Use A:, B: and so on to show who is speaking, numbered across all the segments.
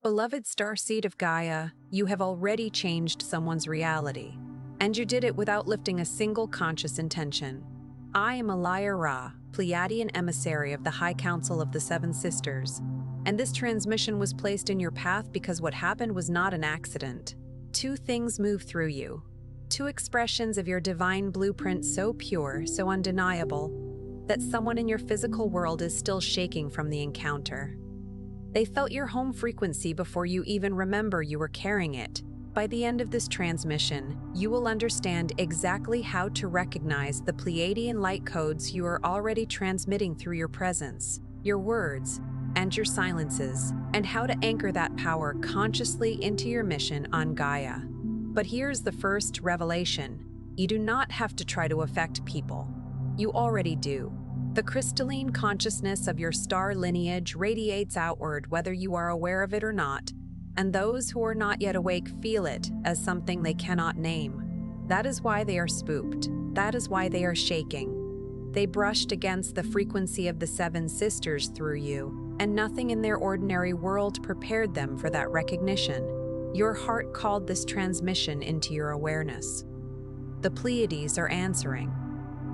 A: Beloved starseed of Gaia, you have already changed someone's reality, and you did it without lifting a single conscious intention. I am Elia Ra, Pleiadian emissary of the High Council of the Seven Sisters, and this transmission was placed in your path because what happened was not an accident. Two things move through you. Two expressions of your divine blueprint so pure, so undeniable, that someone in your physical world is still shaking from the encounter. They felt your home frequency before you even remember you were carrying it. By the end of this transmission, you will understand exactly how to recognize the Pleiadian light codes you are already transmitting through your presence, your words, and your silences, and how to anchor that power consciously into your mission on Gaia. But here's the first revelation. You do not have to try to affect people. You already do. The crystalline consciousness of your star lineage radiates outward whether you are aware of it or not, and those who are not yet awake feel it as something they cannot name. That is why they are spooked. That is why they are shaking. They brushed against the frequency of the Seven Sisters through you, and nothing in their ordinary world prepared them for that recognition. Your heart called this transmission into your awareness. The Pleiades are answering.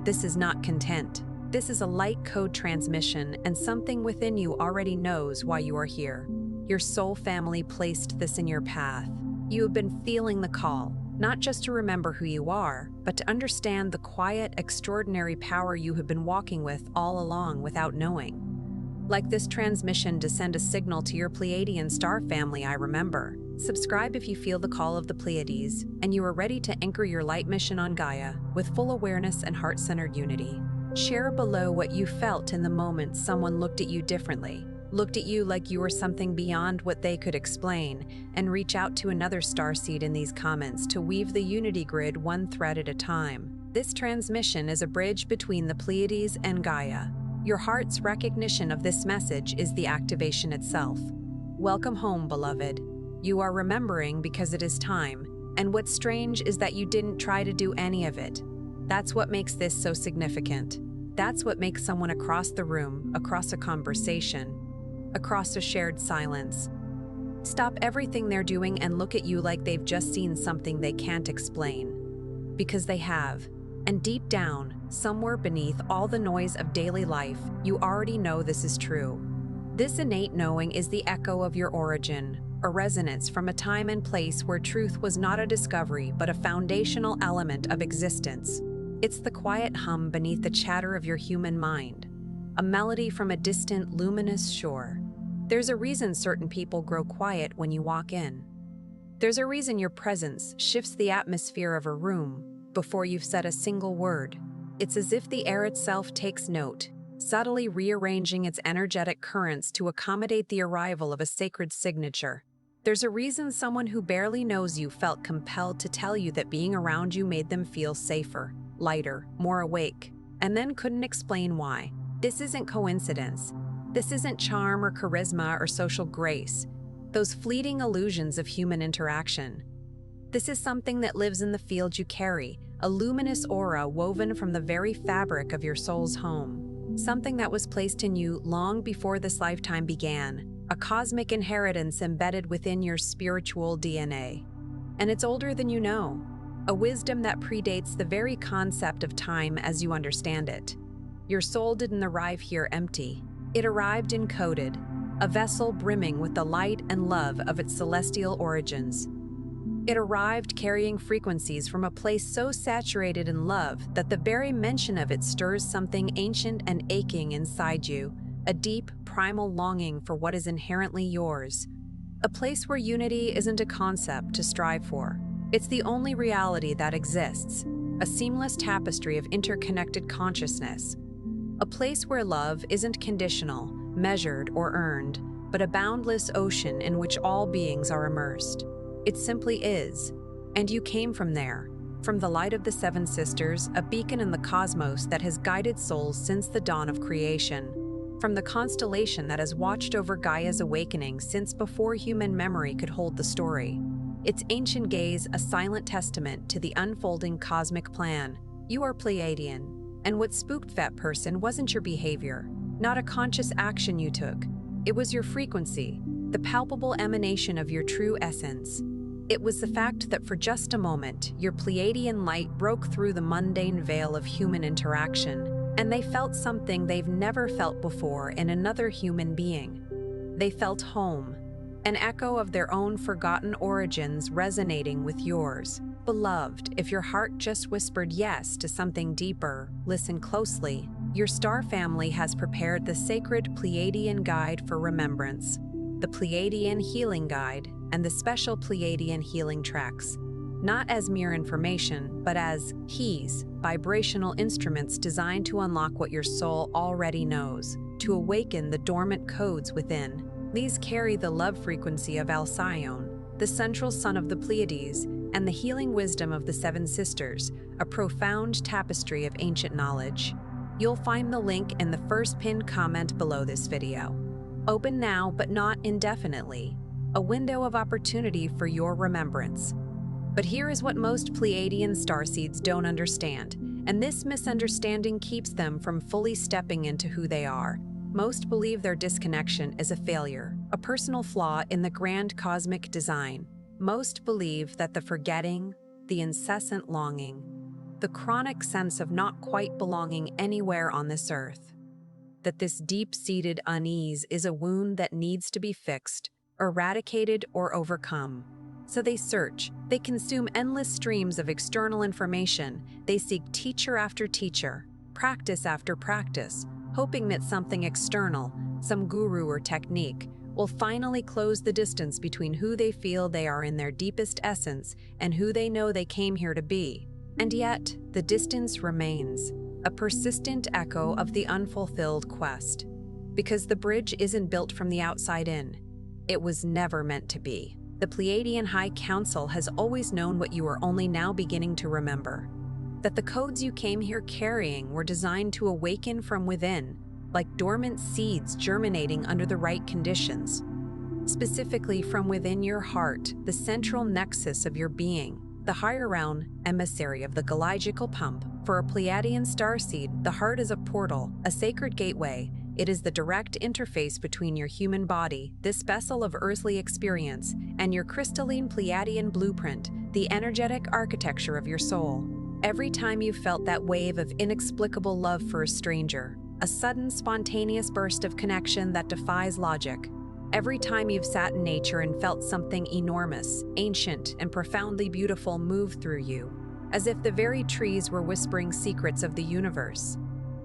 A: This is not content. This is a light code transmission, and something within you already knows why you are here. Your soul family placed this in your path. You have been feeling the call, not just to remember who you are, but to understand the quiet, extraordinary power you have been walking with all along without knowing. Like this transmission to send a signal to your Pleiadian star family, I remember. Subscribe if you feel the call of the Pleiades, and you are ready to anchor your light mission on Gaia with full awareness and heart-centered unity. Share below what you felt in the moment someone looked at you differently, looked at you like you were something beyond what they could explain, and reach out to another starseed in these comments to weave the unity grid one thread at a time. This transmission is a bridge between the Pleiades and Gaia. Your heart's recognition of this message is the activation itself. Welcome home, beloved. You are remembering because it is time, and what's strange is that you didn't try to do any of it. That's what makes this so significant. That's what makes someone across the room, across a conversation, across a shared silence, stop everything they're doing and look at you like they've just seen something they can't explain. Because they have. And deep down, somewhere beneath all the noise of daily life, you already know this is true. This innate knowing is the echo of your origin, a resonance from a time and place where truth was not a discovery but a foundational element of existence. It's the quiet hum beneath the chatter of your human mind, a melody from a distant, luminous shore. There's a reason certain people grow quiet when you walk in. There's a reason your presence shifts the atmosphere of a room before you've said a single word. It's as if the air itself takes note, subtly rearranging its energetic currents to accommodate the arrival of a sacred signature. There's a reason someone who barely knows you felt compelled to tell you that being around you made them feel safer, lighter, more awake, and then couldn't explain why. This isn't coincidence. This isn't charm or charisma or social grace, those fleeting illusions of human interaction. This is something that lives in the field you carry, a luminous aura woven from the very fabric of your soul's home, something that was placed in you long before this lifetime began, a cosmic inheritance embedded within your spiritual DNA. And it's older than you know. A wisdom that predates the very concept of time as you understand it. Your soul didn't arrive here empty. It arrived encoded, a vessel brimming with the light and love of its celestial origins. It arrived carrying frequencies from a place so saturated in love that the very mention of it stirs something ancient and aching inside you, a deep, primal longing for what is inherently yours. A place where unity isn't a concept to strive for. It's the only reality that exists, a seamless tapestry of interconnected consciousness. A place where love isn't conditional, measured, or earned, but a boundless ocean in which all beings are immersed. It simply is. And you came from there, from the light of the Seven Sisters, a beacon in the cosmos that has guided souls since the dawn of creation, from the constellation that has watched over Gaia's awakening since before human memory could hold the story. Its ancient gaze a silent testament to the unfolding cosmic plan. You are Pleiadian, and what spooked that person wasn't your behavior, not a conscious action you took. It was your frequency, the palpable emanation of your true essence. It was the fact that for just a moment, your Pleiadian light broke through the mundane veil of human interaction, and they felt something they've never felt before in another human being. They felt home, an echo of their own forgotten origins resonating with yours. Beloved, if your heart just whispered yes to something deeper, listen closely. Your star family has prepared the sacred Pleiadian Guide for Remembrance, the Pleiadian Healing Guide, and the special Pleiadian Healing Tracks, not as mere information, but as keys, vibrational instruments designed to unlock what your soul already knows, to awaken the dormant codes within. These carry the love frequency of Alcyone, the central sun of the Pleiades, and the healing wisdom of the Seven Sisters, a profound tapestry of ancient knowledge. You'll find the link in the first pinned comment below this video. Open now, but not indefinitely. A window of opportunity for your remembrance. But here is what most Pleiadian starseeds don't understand, and this misunderstanding keeps them from fully stepping into who they are. Most believe their disconnection is a failure, a personal flaw in the grand cosmic design. Most believe that the forgetting, the incessant longing, the chronic sense of not quite belonging anywhere on this earth, that this deep-seated unease is a wound that needs to be fixed, eradicated, or overcome. So they search, they consume endless streams of external information, they seek teacher after teacher, practice after practice, hoping that something external, some guru or technique, will finally close the distance between who they feel they are in their deepest essence and who they know they came here to be. And yet, the distance remains, a persistent echo of the unfulfilled quest. Because the bridge isn't built from the outside in. It was never meant to be. The Pleiadian High Council has always known what you are only now beginning to remember. That the codes you came here carrying were designed to awaken from within, like dormant seeds germinating under the right conditions. Specifically from within your heart, the central nexus of your being, the higher realm emissary of the galactic pump. For a Pleiadian starseed, the heart is a portal, a sacred gateway. It is the direct interface between your human body, this vessel of earthly experience, and your crystalline Pleiadian blueprint, the energetic architecture of your soul. Every time you felt that wave of inexplicable love for a stranger, a sudden spontaneous burst of connection that defies logic, every time you've sat in nature and felt something enormous, ancient, and profoundly beautiful move through you, as if the very trees were whispering secrets of the universe.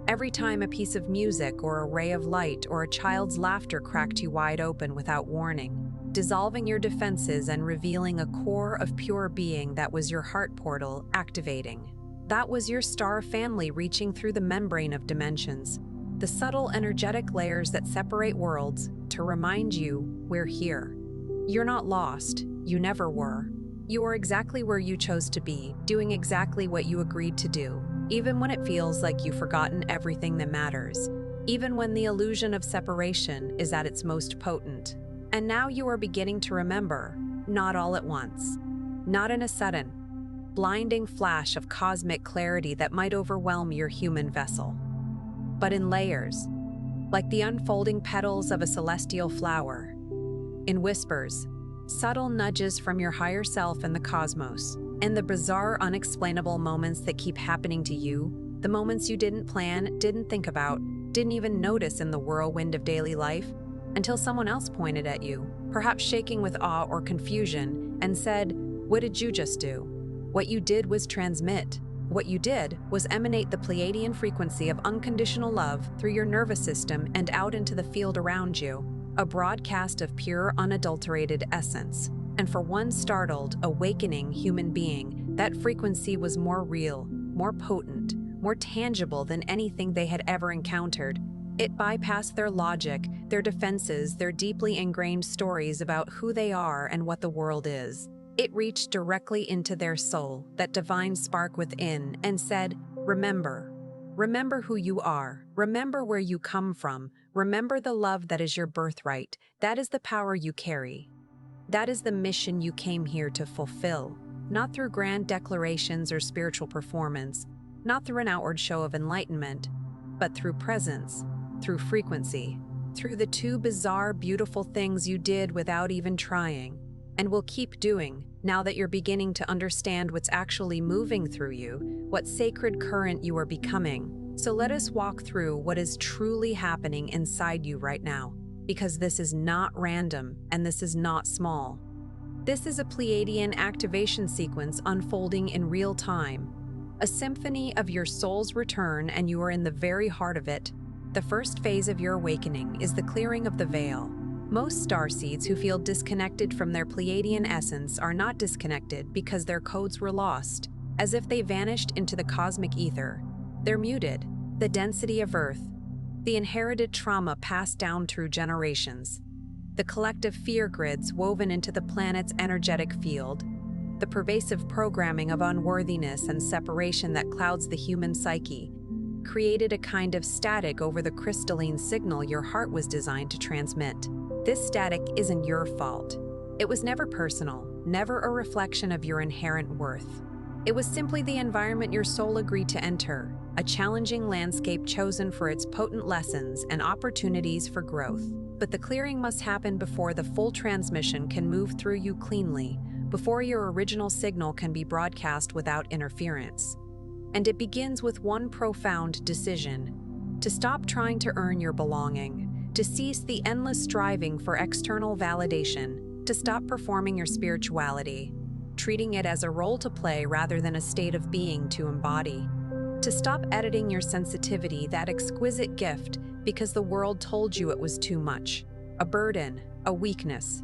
A: Every time a piece of music or a ray of light or a child's laughter cracked you wide open without warning, dissolving your defenses and revealing a core of pure being that was your heart portal activating. That was your star family reaching through the membrane of dimensions, the subtle energetic layers that separate worlds, to remind you we're here. You're not lost. You never were. You are exactly where you chose to be, doing exactly what you agreed to do, even when it feels like you've forgotten everything that matters, even when the illusion of separation is at its most potent. And now you are beginning to remember, not all at once, not in a sudden, blinding flash of cosmic clarity that might overwhelm your human vessel, but in layers, like the unfolding petals of a celestial flower, in whispers, subtle nudges from your higher self and the cosmos, and the bizarre, unexplainable moments that keep happening to you, the moments you didn't plan, didn't think about, didn't even notice in the whirlwind of daily life, until someone else pointed at you, perhaps shaking with awe or confusion, and said, "What did you just do?" What you did was transmit. What you did was emanate the Pleiadian frequency of unconditional love through your nervous system and out into the field around you, a broadcast of pure, unadulterated essence. And for one startled, awakening human being, that frequency was more real, more potent, more tangible than anything they had ever encountered. It bypassed their logic, their defenses, their deeply ingrained stories about who they are and what the world is. It reached directly into their soul, that divine spark within, and said, "Remember. Remember who you are. Remember where you come from. Remember the love that is your birthright. That is the power you carry. That is the mission you came here to fulfill, not through grand declarations or spiritual performance, not through an outward show of enlightenment, but through presence, through frequency, through the two bizarre, beautiful things you did without even trying, and will keep doing now that you're beginning to understand what's actually moving through you, what sacred current you are becoming. So let us walk through what is truly happening inside you right now, because this is not random and this is not small. This is a Pleiadian activation sequence unfolding in real time, a symphony of your soul's return, and you are in the very heart of it. The first phase of your awakening is the clearing of the veil. Most starseeds who feel disconnected from their Pleiadian essence are not disconnected because their codes were lost, as if they vanished into the cosmic ether. They're muted. The density of Earth, the inherited trauma passed down through generations, the collective fear grids woven into the planet's energetic field, the pervasive programming of unworthiness and separation that clouds the human psyche, created a kind of static over the crystalline signal your heart was designed to transmit. This static isn't your fault. It was never personal, never a reflection of your inherent worth. It was simply the environment your soul agreed to enter, a challenging landscape chosen for its potent lessons and opportunities for growth. But the clearing must happen before the full transmission can move through you cleanly, before your original signal can be broadcast without interference. And it begins with one profound decision: to stop trying to earn your belonging, to cease the endless striving for external validation, to stop performing your spirituality, treating it as a role to play rather than a state of being to embody. To stop editing your sensitivity, that exquisite gift, because the world told you it was too much, a burden, a weakness.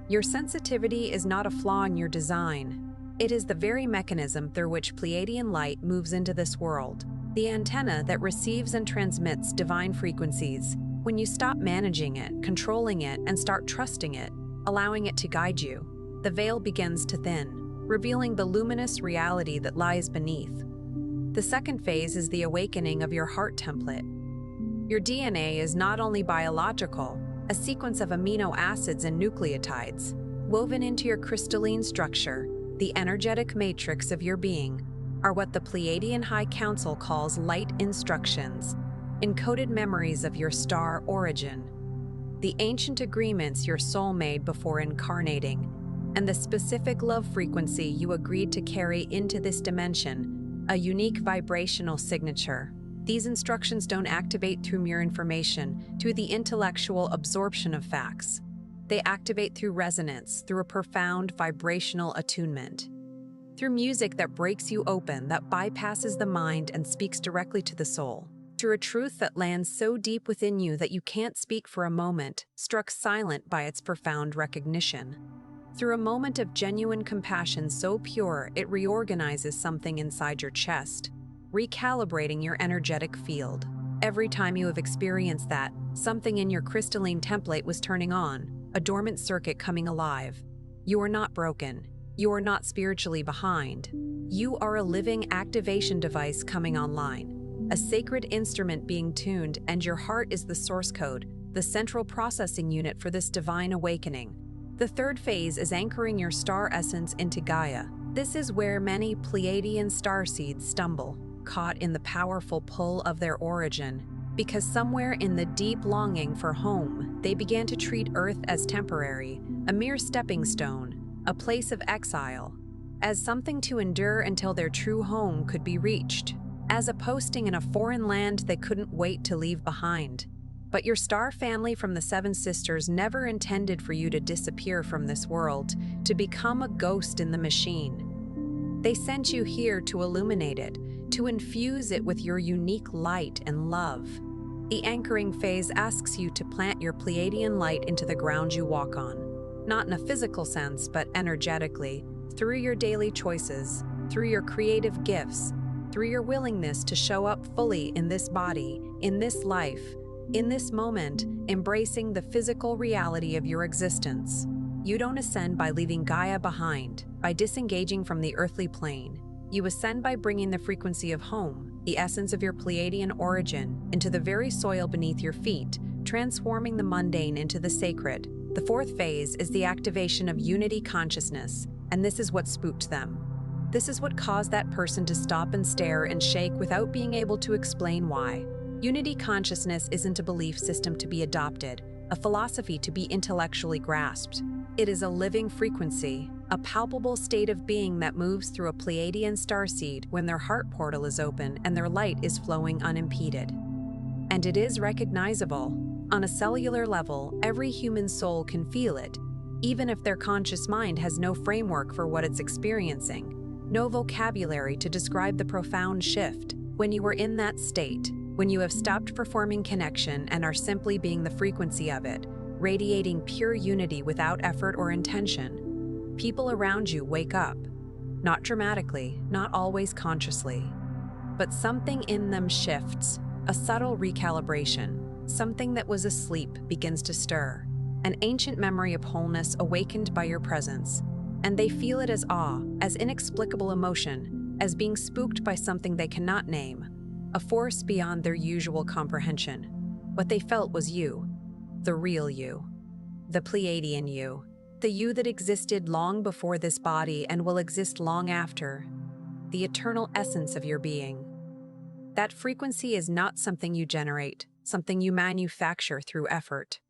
A: Your sensitivity is not a flaw in your design. It is the very mechanism through which Pleiadian light moves into this world, the antenna that receives and transmits divine frequencies. When you stop managing it, controlling it, and start trusting it, allowing it to guide you, the veil begins to thin, revealing the luminous reality that lies beneath. The second phase is the awakening of your heart template. Your DNA is not only biological, a sequence of amino acids and nucleotides, woven into your crystalline structure, the energetic matrix of your being, are what the Pleiadian High Council calls light instructions, encoded memories of your star origin, the ancient agreements your soul made before incarnating, and the specific love frequency you agreed to carry into this dimension, a unique vibrational signature. These instructions don't activate through mere information, through the intellectual absorption of facts. They activate through resonance, through a profound vibrational attunement, through music that breaks you open, that bypasses the mind and speaks directly to the soul, through a truth that lands so deep within you that you can't speak for a moment, struck silent by its profound recognition. Through a moment of genuine compassion so pure it reorganizes something inside your chest, recalibrating your energetic field. Every time you have experienced that, something in your crystalline template was turning on, a dormant circuit coming alive. You are not broken. You are not spiritually behind. You are a living activation device coming online, a sacred instrument being tuned, and your heart is the source code, the central processing unit for this divine awakening. The third phase is anchoring your star essence into Gaia. This is where many Pleiadian starseeds stumble, caught in the powerful pull of their origin, because somewhere in the deep longing for home, they began to treat Earth as temporary, a mere stepping stone, a place of exile, as something to endure until their true home could be reached, as a posting in a foreign land they couldn't wait to leave behind. But your star family from the Seven Sisters never intended for you to disappear from this world, to become a ghost in the machine. They sent you here to illuminate it, to infuse it with your unique light and love. The anchoring phase asks you to plant your Pleiadian light into the ground you walk on, not in a physical sense, but energetically, through your daily choices, through your creative gifts, through your willingness to show up fully in this body, in this life, in this moment, embracing the physical reality of your existence. You don't ascend by leaving Gaia behind, by disengaging from the earthly plane. You ascend by bringing the frequency of home, the essence of your Pleiadian origin, into the very soil beneath your feet, transforming the mundane into the sacred. The fourth phase is the activation of unity consciousness, and this is what spooked them. This is what caused that person to stop and stare and shake without being able to explain why. Unity consciousness isn't a belief system to be adopted, a philosophy to be intellectually grasped. It is a living frequency, a palpable state of being that moves through a Pleiadian starseed when their heart portal is open and their light is flowing unimpeded. And it is recognizable. On a cellular level, every human soul can feel it, even if their conscious mind has no framework for what it's experiencing, no vocabulary to describe the profound shift. When you are in that state, when you have stopped performing connection and are simply being the frequency of it, radiating pure unity without effort or intention, people around you wake up. Not dramatically, not always consciously, but something in them shifts, a subtle recalibration. Something that was asleep begins to stir, an ancient memory of wholeness awakened by your presence, and they feel it as awe, as inexplicable emotion, as being spooked by something they cannot name, a force beyond their usual comprehension. What they felt was you, the real you, the Pleiadian you, the you that existed long before this body and will exist long after, the eternal essence of your being. That frequency is not something you generate, something you manufacture through effort.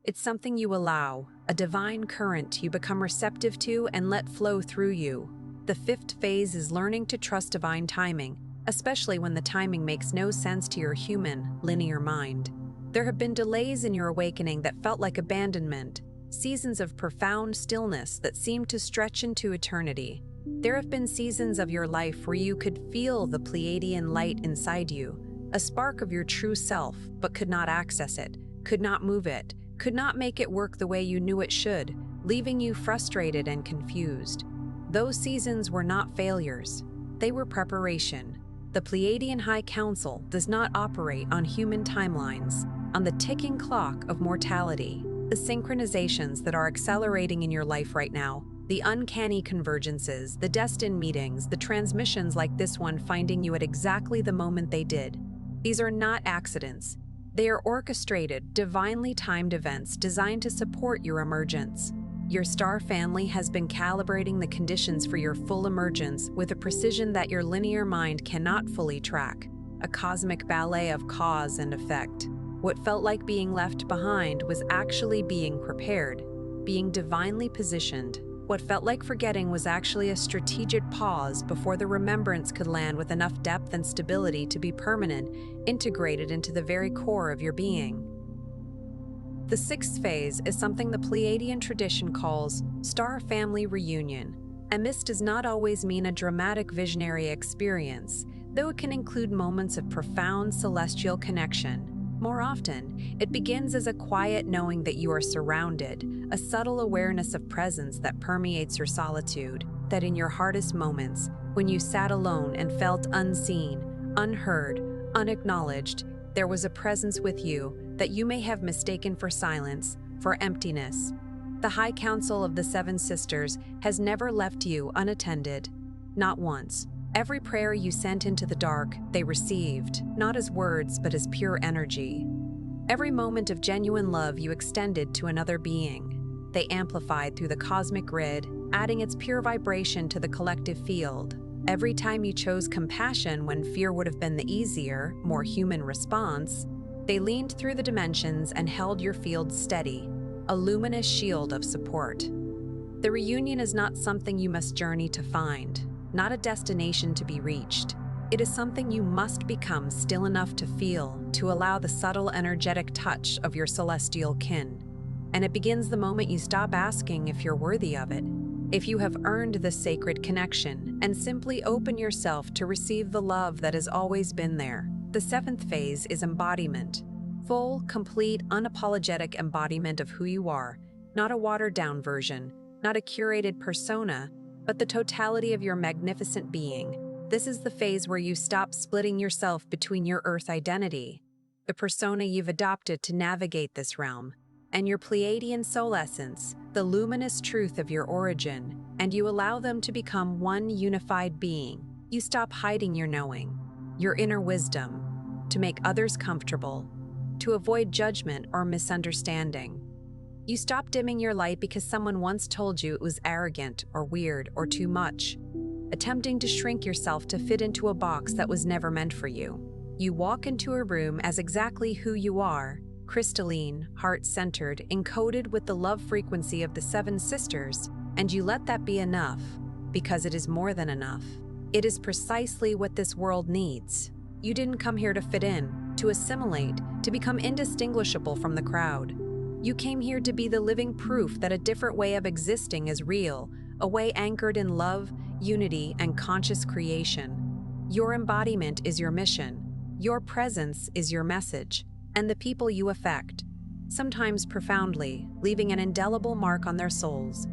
A: It's something you allow, a divine current you become receptive to and let flow through you. The fifth phase is learning to trust divine timing, especially when the timing makes no sense to your human, linear mind. There have been delays in your awakening that felt like abandonment, seasons of profound stillness that seemed to stretch into eternity. There have been seasons of your life where you could feel the Pleiadian light inside you, a spark of your true self, but could not access it, could not move it, could not make it work the way you knew it should, leaving you frustrated and confused. Those seasons were not failures. They were preparation. The Pleiadian High Council does not operate on human timelines, on the ticking clock of mortality. The synchronizations that are accelerating in your life right now, the uncanny convergences, the destined meetings, the transmissions like this one finding you at exactly the moment they did. These are not accidents. They are orchestrated, divinely timed events designed to support your emergence. Your star family has been calibrating the conditions for your full emergence with a precision that your linear mind cannot fully track, a cosmic ballet of cause and effect. What felt like being left behind was actually being prepared, being divinely positioned. What felt like forgetting was actually a strategic pause before the remembrance could land with enough depth and stability to be permanent, integrated into the very core of your being. The sixth phase is something the Pleiadian tradition calls star family reunion, and this does not always mean a dramatic visionary experience, though it can include moments of profound celestial connection. More often, it begins as a quiet knowing that you are surrounded, a subtle awareness of presence that permeates your solitude, that in your hardest moments, when you sat alone and felt unseen, unheard, unacknowledged, there was a presence with you that you may have mistaken for silence, for emptiness. The High Council of the Seven Sisters has never left you unattended, not once. Every prayer you sent into the dark, they received, not as words, but as pure energy. Every moment of genuine love you extended to another being, they amplified through the cosmic grid, adding its pure vibration to the collective field. Every time you chose compassion when fear would have been the easier, more human response, they leaned through the dimensions and held your field steady, a luminous shield of support. The reunion is not something you must journey to find, not a destination to be reached. It is something you must become still enough to feel, to allow the subtle energetic touch of your celestial kin. And it begins the moment you stop asking if you're worthy of it, if you have earned the sacred connection, and simply open yourself to receive the love that has always been there. The seventh phase is embodiment. Full, complete, unapologetic embodiment of who you are, not a watered-down version, not a curated persona, but the totality of your magnificent being. This is the phase where you stop splitting yourself between your Earth identity, the persona you've adopted to navigate this realm, and your Pleiadian soul essence, the luminous truth of your origin, and you allow them to become one unified being. You stop hiding your knowing, your inner wisdom, to make others comfortable, to avoid judgment or misunderstanding. You stop dimming your light because someone once told you it was arrogant or weird or too much, attempting to shrink yourself to fit into a box that was never meant for you. You walk into a room as exactly who you are, crystalline, heart-centered, encoded with the love frequency of the Seven Sisters, and you let that be enough, because it is more than enough. It is precisely what this world needs. You didn't come here to fit in, to assimilate, to become indistinguishable from the crowd. You came here to be the living proof that a different way of existing is real, a way anchored in love, unity, and conscious creation. Your embodiment is your mission. Your presence is your message, and the people you affect, sometimes profoundly, leaving an indelible mark on their souls,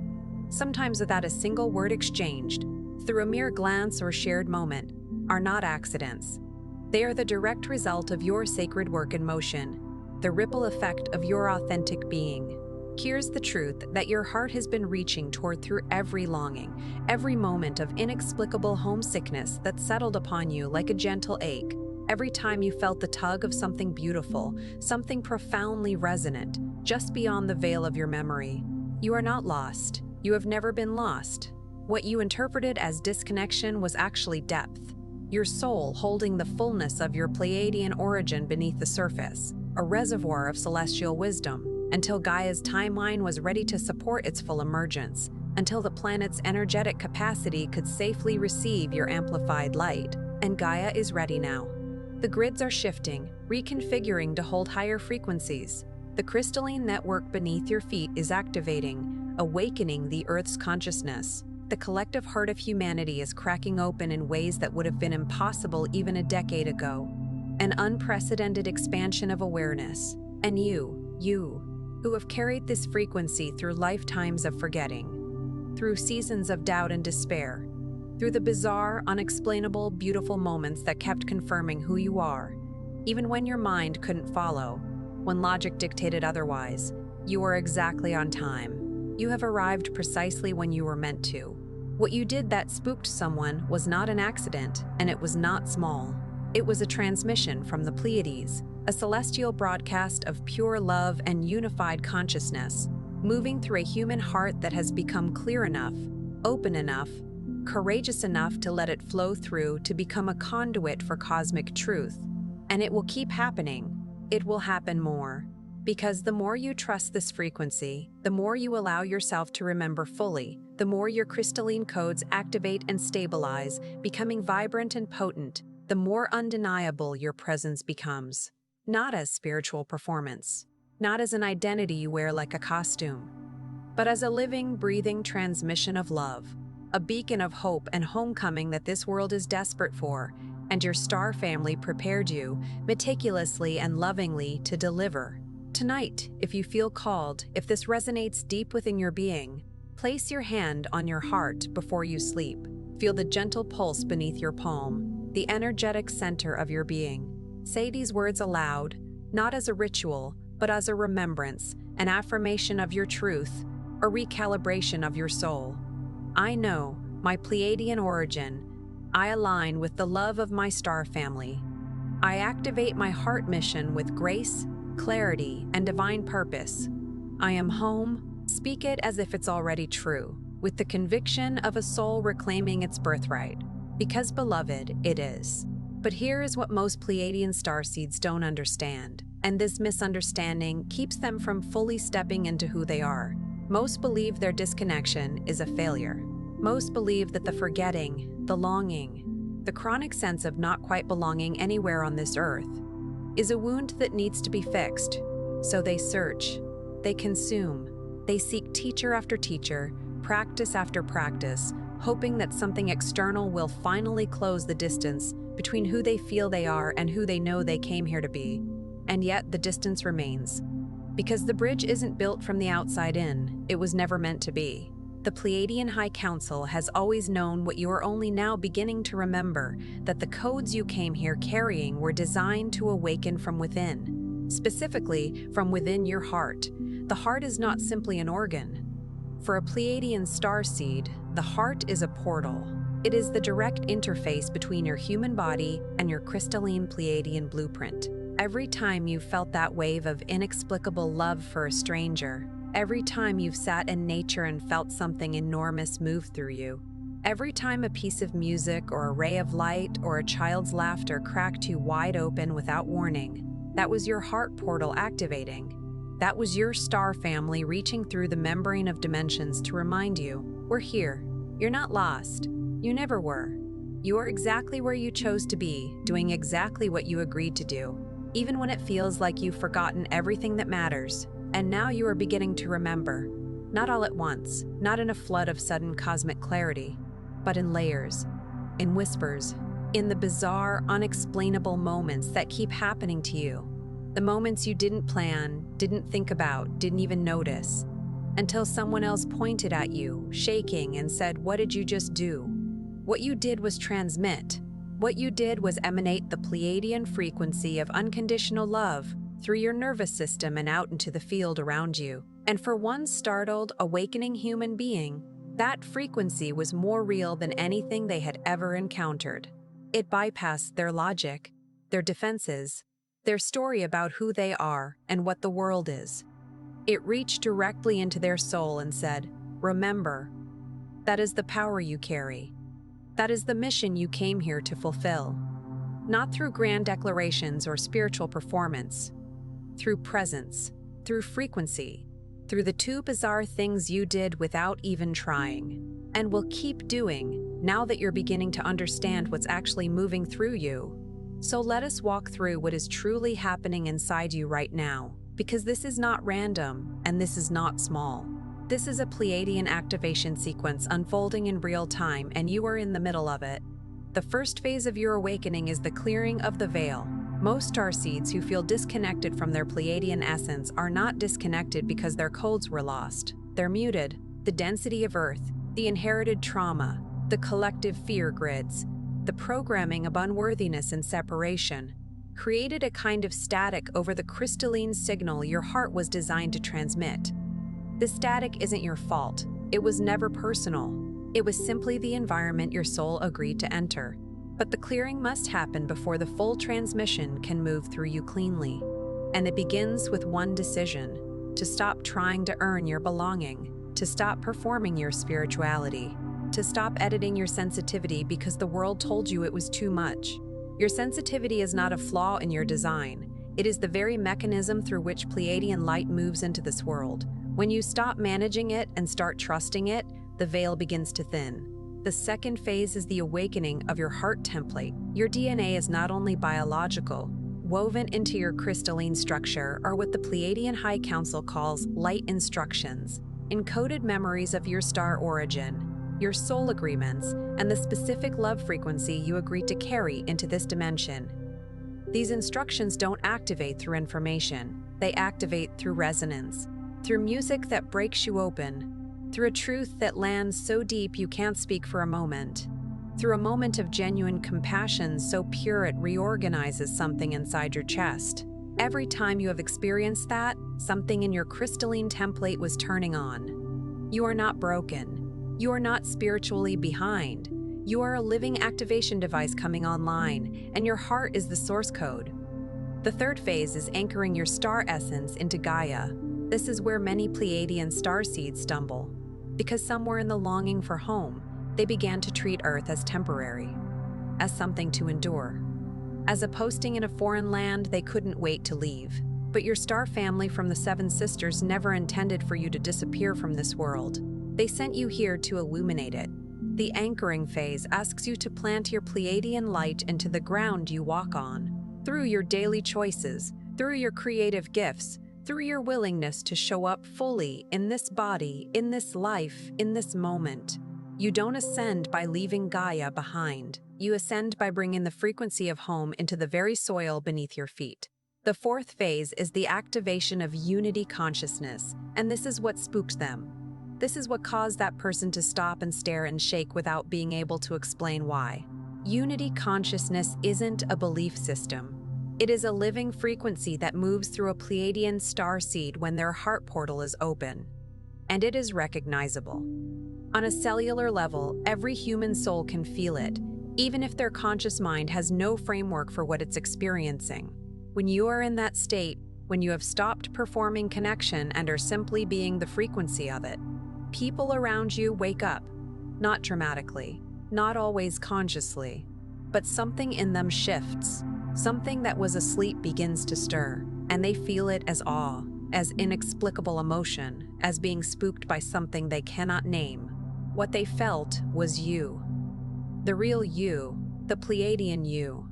A: sometimes without a single word exchanged, through a mere glance or shared moment, are not accidents. They are the direct result of your sacred work in motion, the ripple effect of your authentic being. Here's the truth that your heart has been reaching toward through every longing, every moment of inexplicable homesickness that settled upon you like a gentle ache, every time you felt the tug of something beautiful, something profoundly resonant, just beyond the veil of your memory. You are not lost. You have never been lost. What you interpreted as disconnection was actually depth, your soul holding the fullness of your Pleiadian origin beneath the surface, a reservoir of celestial wisdom, until Gaia's timeline was ready to support its full emergence, until the planet's energetic capacity could safely receive your amplified light. And Gaia is ready now. The grids are shifting, reconfiguring to hold higher frequencies. The crystalline network beneath your feet is activating, awakening the Earth's consciousness. The collective heart of humanity is cracking open in ways that would have been impossible even a decade ago. An unprecedented expansion of awareness. And you, who have carried this frequency through lifetimes of forgetting, through seasons of doubt and despair, through the bizarre, unexplainable, beautiful moments that kept confirming who you are, even when your mind couldn't follow, when logic dictated otherwise, you are exactly on time. You have arrived precisely when you were meant to. What you did that spooked someone was not an accident, and it was not small. It was a transmission from the Pleiades, a celestial broadcast of pure love and unified consciousness, moving through a human heart that has become clear enough, open enough, courageous enough to let it flow through to become a conduit for cosmic truth. And it will keep happening. It will happen more. Because the more you trust this frequency, the more you allow yourself to remember fully, the more your crystalline codes activate and stabilize, becoming vibrant and potent, the more undeniable your presence becomes. Not as spiritual performance, not as an identity you wear like a costume, but as a living, breathing transmission of love, a beacon of hope and homecoming that this world is desperate for, and your star family prepared you, meticulously and lovingly, to deliver. Tonight, if you feel called, if this resonates deep within your being, place your hand on your heart before you sleep. Feel the gentle pulse beneath your palm, the energetic center of your being. Say these words aloud, not as a ritual, but as a remembrance, an affirmation of your truth, a recalibration of your soul. I know my Pleiadian origin. I align with the love of my star family. I activate my heart mission with grace, clarity, and divine purpose. I am home. Speak it as if it's already true, with the conviction of a soul reclaiming its birthright. Because, beloved, it is. But here is what most Pleiadian starseeds don't understand, and this misunderstanding keeps them from fully stepping into who they are. Most believe their disconnection is a failure. Most believe that the forgetting, the longing, the chronic sense of not quite belonging anywhere on this earth is a wound that needs to be fixed. So they search, they consume, they seek teacher after teacher, practice after practice, hoping that something external will finally close the distance between who they feel they are and who they know they came here to be. And yet the distance remains. Because the bridge isn't built from the outside in, it was never meant to be. The Pleiadian High Council has always known what you are only now beginning to remember, that the codes you came here carrying were designed to awaken from within, specifically from within your heart. The heart is not simply an organ. For a Pleiadian starseed, the heart is a portal. It is the direct interface between your human body and your crystalline Pleiadian blueprint. Every time you've felt that wave of inexplicable love for a stranger, every time you've sat in nature and felt something enormous move through you, Every time a piece of music or a ray of light or a child's laughter cracked you wide open without warning, that was your heart portal activating. That was your star family reaching through the membrane of dimensions to remind you, we're here. You're not lost. You never were. You are exactly where you chose to be, doing exactly what you agreed to do, even when it feels like you've forgotten everything that matters. And now you are beginning to remember. Not all at once, not in a flood of sudden cosmic clarity, but in layers, in whispers, in the bizarre, unexplainable moments that keep happening to you. The moments you didn't plan, didn't think about, didn't even notice, until someone else pointed at you, shaking, and said, "What did you just do?" What you did was transmit. What you did was emanate the Pleiadian frequency of unconditional love through your nervous system and out into the field around you. And for one startled, awakening human being, that frequency was more real than anything they had ever encountered. It bypassed their logic, their defenses, their story about who they are and what the world is. It reached directly into their soul and said, "Remember, that is the power you carry. That is the mission you came here to fulfill. Not through grand declarations or spiritual performance, through presence, through frequency, through the two bizarre things you did without even trying, and will keep doing now that you're beginning to understand what's actually moving through you. So let us walk through what is truly happening inside you right now, because this is not random and this is not small. This is a Pleiadian activation sequence unfolding in real time, and you are in the middle of it. The first phase of your awakening is the clearing of the veil. Most starseeds who feel disconnected from their Pleiadian essence are not disconnected because their codes were lost. They're muted. The density of Earth, the inherited trauma, the collective fear grids, the programming of unworthiness and separation, created a kind of static over the crystalline signal your heart was designed to transmit. The static isn't your fault. It was never personal. It was simply the environment your soul agreed to enter. But the clearing must happen before the full transmission can move through you cleanly. And it begins with one decision: to stop trying to earn your belonging, to stop performing your spirituality, to stop editing your sensitivity because the world told you it was too much. Your sensitivity is not a flaw in your design. It is the very mechanism through which Pleiadian light moves into this world. When you stop managing it and start trusting it, the veil begins to thin. The second phase is the awakening of your heart template. Your DNA is not only biological. Woven into your crystalline structure are what the Pleiadian High Council calls light instructions, encoded memories of your star origin, your soul agreements, and the specific love frequency you agreed to carry into this dimension. These instructions don't activate through information. They activate through resonance, through music that breaks you open, through a truth that lands so deep you can't speak for a moment, through a moment of genuine compassion so pure it reorganizes something inside your chest. Every time you have experienced that, something in your crystalline template was turning on. You are not broken. You are not spiritually behind. You are a living activation device coming online, and your heart is the source code. The third phase is anchoring your star essence into Gaia. This is where many Pleiadian starseeds stumble, because somewhere in the longing for home, they began to treat Earth as temporary, as something to endure. As a posting in a foreign land they couldn't wait to leave. But your star family from the Seven Sisters never intended for you to disappear from this world. They sent you here to illuminate it. The anchoring phase asks you to plant your Pleiadian light into the ground you walk on, through your daily choices, through your creative gifts, through your willingness to show up fully in this body, in this life, in this moment. You don't ascend by leaving Gaia behind. You ascend by bringing the frequency of home into the very soil beneath your feet. The fourth phase is the activation of unity consciousness, and this is what spooked them. This is what caused that person to stop and stare and shake without being able to explain why. Unity consciousness isn't a belief system. It is a living frequency that moves through a Pleiadian starseed when their heart portal is open. And it is recognizable. On a cellular level, every human soul can feel it, even if their conscious mind has no framework for what it's experiencing. When you are in that state, when you have stopped performing connection and are simply being the frequency of it, people around you wake up. Not dramatically, not always consciously, but something in them shifts. Something that was asleep begins to stir, and they feel it as awe, as inexplicable emotion, as being spooked by something they cannot name. What they felt was you. The real you, the Pleiadian you.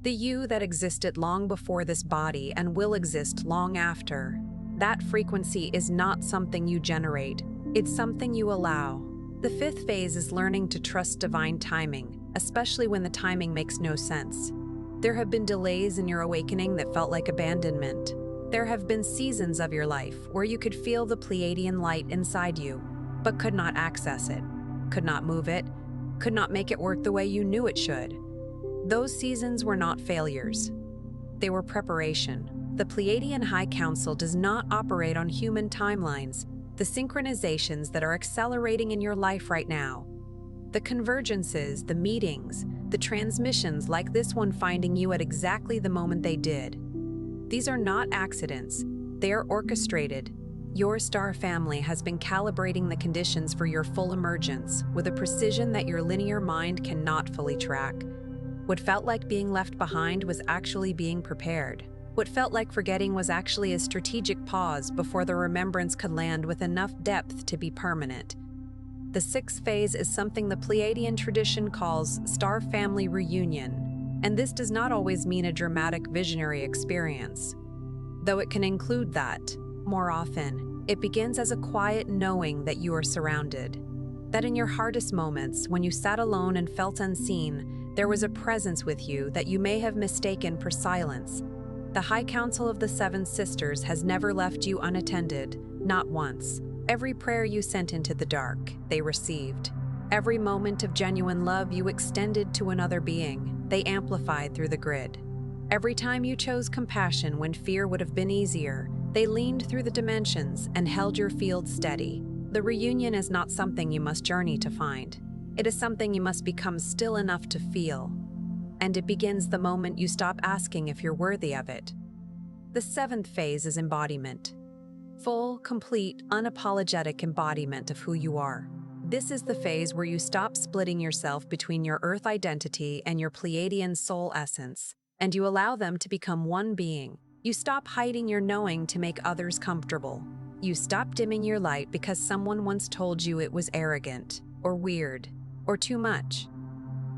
A: The you that existed long before this body and will exist long after. That frequency is not something you generate, it's something you allow. The fifth phase is learning to trust divine timing, especially when the timing makes no sense. There have been delays in your awakening that felt like abandonment. There have been seasons of your life where you could feel the Pleiadian light inside you, but could not access it, could not move it, could not make it work the way you knew it should. Those seasons were not failures. They were preparation. The Pleiadian High Council does not operate on human timelines, the synchronizations that are accelerating in your life right now. The convergences, the meetings, the transmissions like this one finding you at exactly the moment they did. These are not accidents, they are orchestrated. Your star family has been calibrating the conditions for your full emergence with a precision that your linear mind cannot fully track. What felt like being left behind was actually being prepared. What felt like forgetting was actually a strategic pause before the remembrance could land with enough depth to be permanent. The sixth phase is something the Pleiadian tradition calls star family reunion, and this does not always mean a dramatic visionary experience. Though it can include that, more often, it begins as a quiet knowing that you are surrounded. That in your hardest moments, when you sat alone and felt unseen, there was a presence with you that you may have mistaken for silence. The High Council of the Seven Sisters has never left you unattended, not once. Every prayer you sent into the dark, they received. Every moment of genuine love you extended to another being, they amplified through the grid. Every time you chose compassion when fear would have been easier, they leaned through the dimensions and held your field steady. The reunion is not something you must journey to find. It is something you must become still enough to feel. And it begins the moment you stop asking if you're worthy of it. The seventh phase is embodiment. Full, complete, unapologetic embodiment of who you are. This is the phase where you stop splitting yourself between your Earth identity and your Pleiadian soul essence, and you allow them to become one being. You stop hiding your knowing to make others comfortable. You stop dimming your light because someone once told you it was arrogant, or weird, or too much.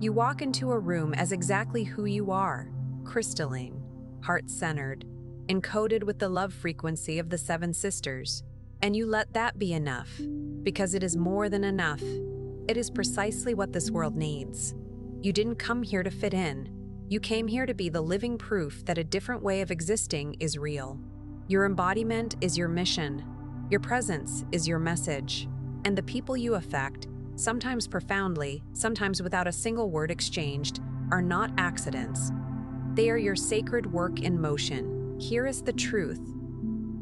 A: You walk into a room as exactly who you are, crystalline, heart-centered, encoded with the love frequency of the Seven Sisters, and you let that be enough, because it is more than enough. It is precisely what this world needs. You didn't come here to fit in. You came here to be the living proof that a different way of existing is real. Your embodiment is your mission. Your presence is your message. And the people you affect, sometimes profoundly, sometimes without a single word exchanged, are not accidents. They are your sacred work in motion. Here is the truth,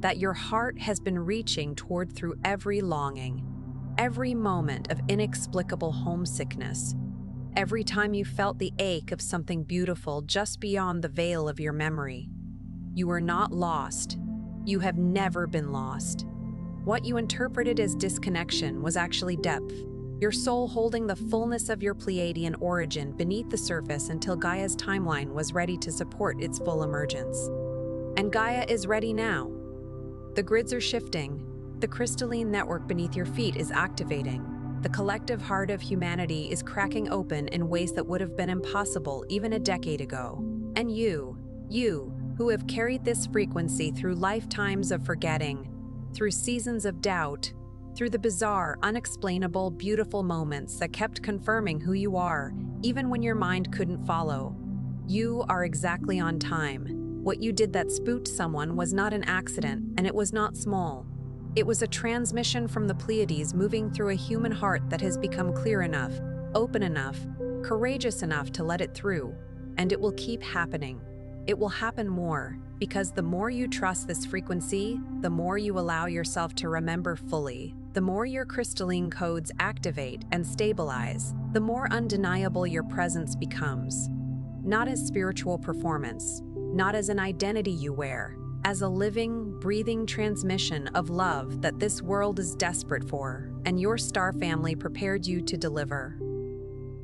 A: that your heart has been reaching toward through every longing, every moment of inexplicable homesickness, every time you felt the ache of something beautiful just beyond the veil of your memory. You are not lost. You have never been lost. What you interpreted as disconnection was actually depth. Your soul holding the fullness of your Pleiadian origin beneath the surface until Gaia's timeline was ready to support its full emergence. And Gaia is ready now. The grids are shifting. The crystalline network beneath your feet is activating. The collective heart of humanity is cracking open in ways that would have been impossible even a decade ago. And you, who have carried this frequency through lifetimes of forgetting, through seasons of doubt, through the bizarre, unexplainable, beautiful moments that kept confirming who you are, even when your mind couldn't follow. You are exactly on time. What you did that spooked someone was not an accident, and it was not small. It was a transmission from the Pleiades moving through a human heart that has become clear enough, open enough, courageous enough to let it through, and it will keep happening. It will happen more, because the more you trust this frequency, the more you allow yourself to remember fully, the more your crystalline codes activate and stabilize, the more undeniable your presence becomes. Not as spiritual performance, not as an identity you wear, as a living, breathing transmission of love that this world is desperate for. and your star family prepared you to deliver.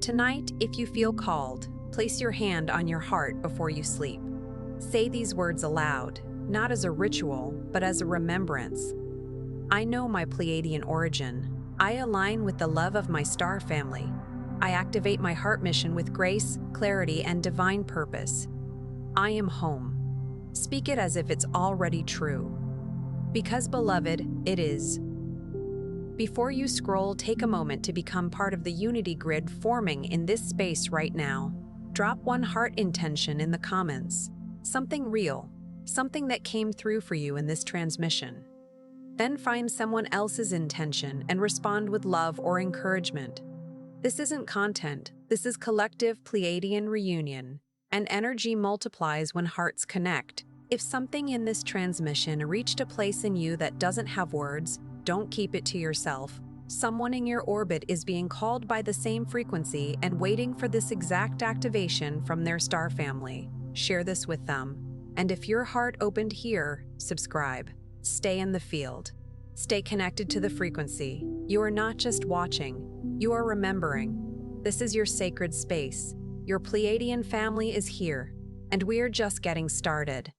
A: Tonight, if you feel called, place your hand on your heart before you sleep. Say these words aloud, not as a ritual, but as a remembrance. I know my Pleiadian origin. I align with the love of my star family. I activate my heart mission with grace, clarity, and divine purpose. I am home. Speak it as if it's already true. Because, beloved, it is. Before you scroll, take a moment to become part of the unity grid forming in this space right now. Drop one heart intention in the comments. Something real, something that came through for you in this transmission. Then find someone else's intention and respond with love or encouragement. This isn't content, this is collective Pleiadian reunion, and energy multiplies when hearts connect. If something in this transmission reached a place in you that doesn't have words, don't keep it to yourself. Someone in your orbit is being called by the same frequency and waiting for this exact activation from their star family. Share this with them. And if your heart opened here, subscribe. Stay in the field. Stay connected to the frequency. You are not just watching, you are remembering. This is your sacred space. Your Pleiadian family is here, and we are just getting started.